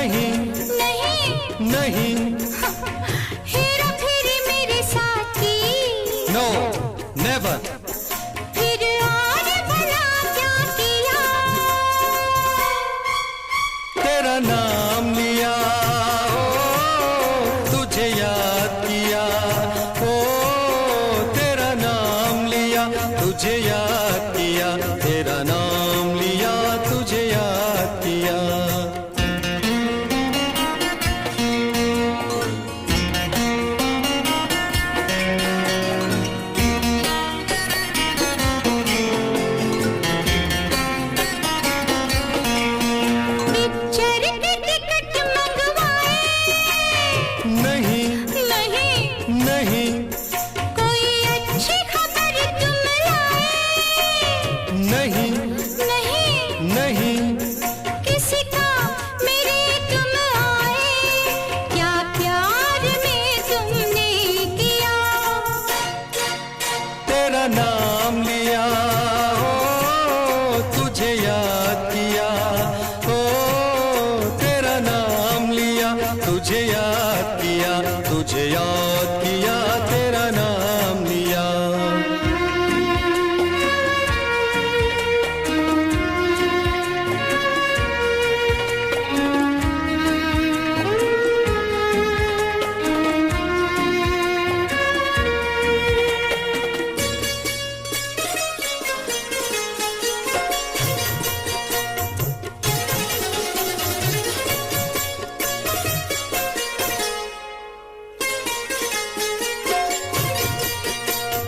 नहीं नहीं नहीं, हेरा फेरी मेरे साथी, नो नेवर। फिर और भला क्या किया, तेरा नाम लिया, ओ तुझे याद किया, ओ तेरा नाम लिया, तुझे याद किया, तेरा नाम लिया, तुझे याद किया। पिक्चर के टिकट मंगवाए, नहीं नहीं नहीं कोई अच्छी खबर तुम लाए, नहीं नहीं नहीं, किसी का मेरे तुम आए, क्या प्यार में तुमने किया, तेरा नाम लिया, ओ तुझे याद किया, ओ तेरा नाम लिया, तुझे याद किया, तुझे याद किया, तेरा नाम लिया।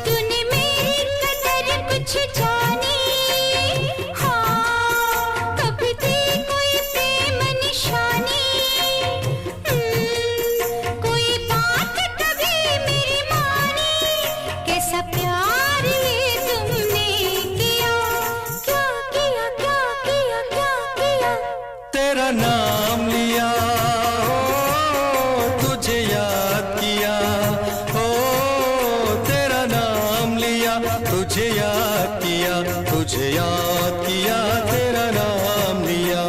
तूने मेरी कदर कुछ जानी, हाँ कभी थी कोई प्रेम निशानी, कोई बात कभी मेरी मानी, कैसा प्यार ये तुमने किया, क्या किया क्या किया क्या किया, तेरा नाम लिया, ओ तुझे याद किया, ओ तेरा नाम लिया, तुझे याद किया, तुझे याद किया, तेरा नाम लिया।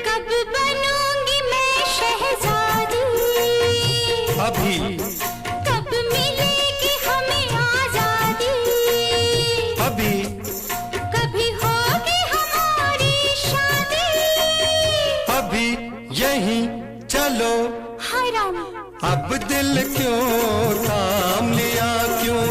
कब बनूंगी मैं शहजादी, अभी कब मिलेगी हमें आजादी, अभी कभी होगी हमारी शादी, अभी यहीं चलो, हराम अब दिल क्यों थाम लिया, क्यों